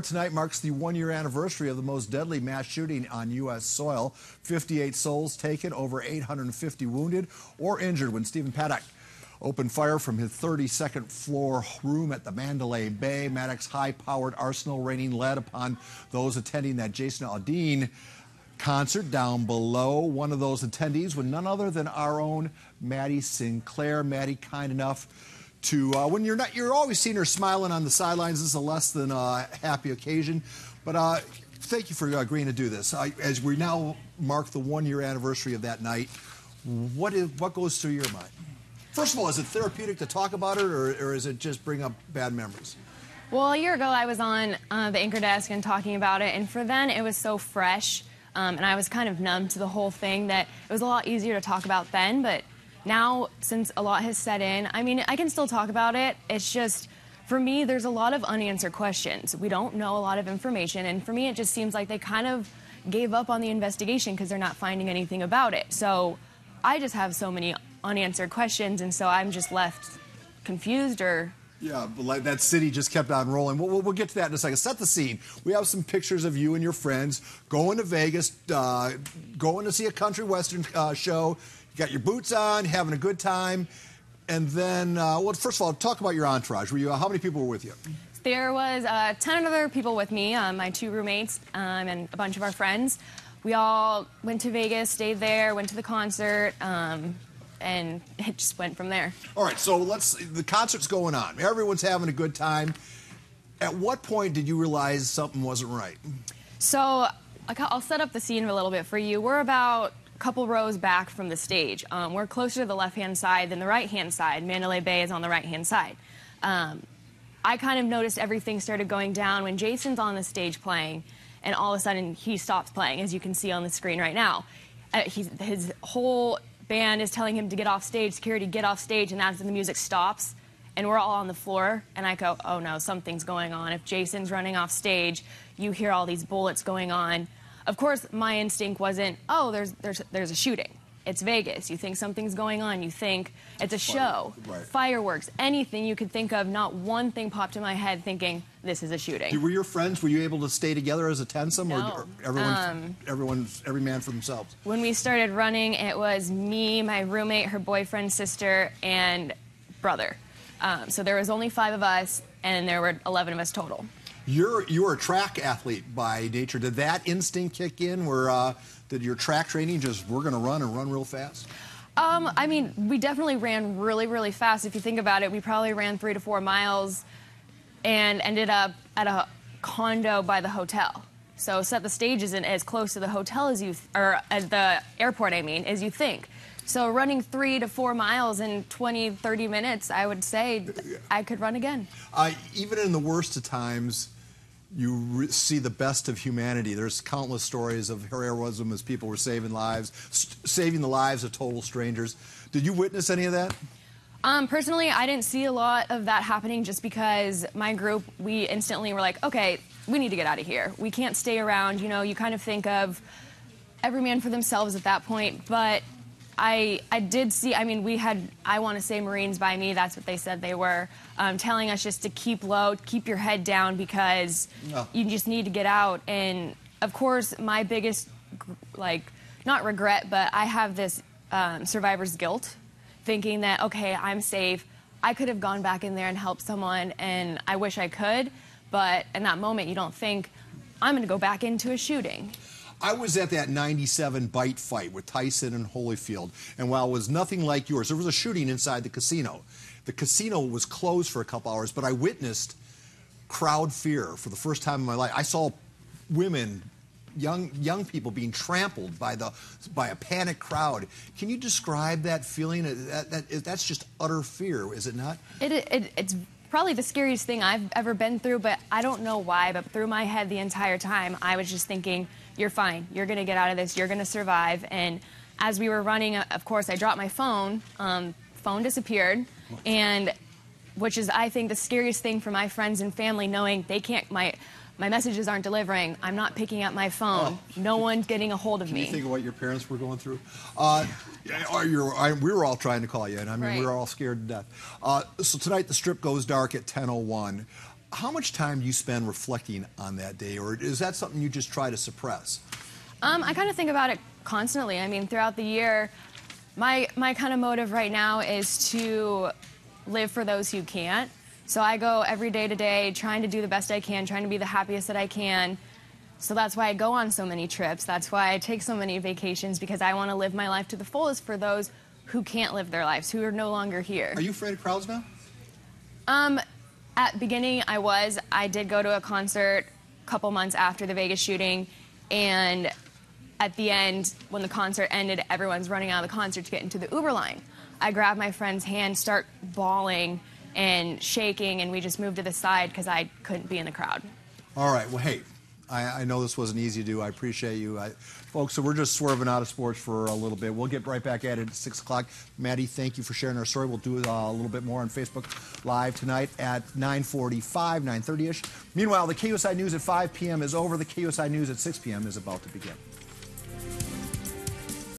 Tonight marks the one-year anniversary of the most deadly mass shooting on U.S. soil. 58 souls taken, over 850 wounded or injured when Stephen Paddock opened fire from his 32nd floor room at the Mandalay Bay. Maddox's high-powered arsenal raining lead upon those attending that Jason Aldean concert down below. One of those attendees was none other than our own Maddie Sinclair. Maddie, kind enough to, when you're always seeing her smiling on the sidelines. This is a less than happy occasion, but thank you for agreeing to do this. As we now mark the one-year anniversary of that night, what goes through your mind? First of all, is it therapeutic to talk about it, or is it just bring up bad memories? Well, a year ago, I was on the anchor desk and talking about it, and for then, it was so fresh, and I was kind of numb to the whole thing that it was a lot easier to talk about then, but now, since a lot has set in, I mean, I can still talk about it. It's just, for me, there's a lot of unanswered questions. We don't know a lot of information, and for me, it just seems like they kind of gave up on the investigation because they're not finding anything about it. So I just have so many unanswered questions, and so I'm just left confused or... Yeah, but like that city just kept on rolling. We'll get to that in a second. Set the scene. We have some pictures of you and your friends going to Vegas, going to see a country western show. You got your boots on, having a good time, and then, well, first of all, talk about your entourage. How many people were with you? There was 10 other people with me, my 2 roommates and a bunch of our friends. We all went to Vegas, stayed there, went to the concert, and it just went from there. All right, so the concert's going on. Everyone's having a good time. At what point did you realize something wasn't right? So I'll set up the scene a little bit for you. We're about a couple rows back from the stage. We're closer to the left-hand side than the right-hand side. Mandalay Bay is on the right-hand side. I kind of noticed everything started going down when Jason's on the stage playing, and all of a sudden he stops playing, as you can see on the screen right now. His whole band is telling him to get off stage, security, get off stage, and that's when the music stops, and we're all on the floor, and I go, oh no, something's going on. If Jason's running off stage, you hear all these bullets going on. Of course, my instinct wasn't, oh, there's a shooting. It's Vegas. You think something's going on. You think it's a show, right. Fireworks, anything you could think of. Not one thing popped in my head thinking, this is a shooting. Were your friends, were you able to stay together as a twosome? No. Or every man for themselves? When we started running, it was me, my roommate, her boyfriend, sister, and brother. So there was only 5 of us, and there were 11 of us total. You're a track athlete by nature. Did that instinct kick in where did your track training just, we're going to run and run real fast? I mean, we definitely ran really, really fast. If you think about it, we probably ran 3 to 4 miles and ended up at a condo by the hotel. So set the stage isn't as close to the hotel as or at the airport, I mean, as you think. So running 3 to 4 miles in 20, 30 minutes, I would say I could run again. Even in the worst of times, you see the best of humanity. There's countless stories of heroism as people were saving the lives of total strangers. Did you witness any of that? Personally, I didn't see a lot of that happening just because my group, we instantly were like, okay, we need to get out of here. We can't stay around. You know, you kind of think of every man for themselves at that point, but I did see, I mean, we had, I want to say Marines by me, that's what they said they were, telling us just to keep low, keep your head down because you just need to get out. And, of course, my biggest, like, not regret, but I have this survivor's guilt, thinking that, okay, I'm safe. I could have gone back in there and helped someone, and I wish I could, but in that moment, you don't think, I'm going to go back into a shooting. I was at that '97 bite fight with Tyson and Holyfield, and while it was nothing like yours, there was a shooting inside the casino. The casino was closed for a couple hours, but I witnessed crowd fear for the first time in my life. I saw women, young people being trampled by a panicked crowd. Can you describe that feeling? That's just utter fear, is it not? It's probably the scariest thing I've ever been through, but I don't know why, but through my head the entire time, I was just thinking, you're fine, you're going to get out of this, you're going to survive. And as we were running, of course, I dropped my phone. Phone disappeared, and which is, I think, the scariest thing for my friends and family, knowing they can't, my messages aren't delivering, I'm not picking up my phone, no one's getting a hold of me. Can you think of what your parents were going through? We were all trying to call you, and I mean, we were all scared to death. So tonight the strip goes dark at 10:01. How much time do you spend reflecting on that day, or is that something you just try to suppress? I kind of think about it constantly. I mean, throughout the year, my kind of motive right now is to live for those who can't. So I go every day to day trying to do the best I can, trying to be the happiest that I can. So that's why I go on so many trips. That's why I take so many vacations, because I want to live my life to the fullest for those who can't live their lives, who are no longer here. Are you afraid of crowds now? At the beginning, I was. I did go to a concert a couple months after the Vegas shooting, and at the end, when the concert ended, everyone's running out of the concert to get into the Uber line. I grabbed my friend's hand, start bawling and shaking, and we just moved to the side because I couldn't be in the crowd. All right. Well, hey, I know this wasn't easy to do. I appreciate you. Folks, so we're just swerving out of sports for a little bit. We'll get right back at it at 6 o'clock. Maddie, thank you for sharing our story. We'll do a little bit more on Facebook Live tonight at 9:45, 9:30-ish. Meanwhile, the KUSI News at 5 p.m. is over. The KUSI News at 6 p.m. is about to begin.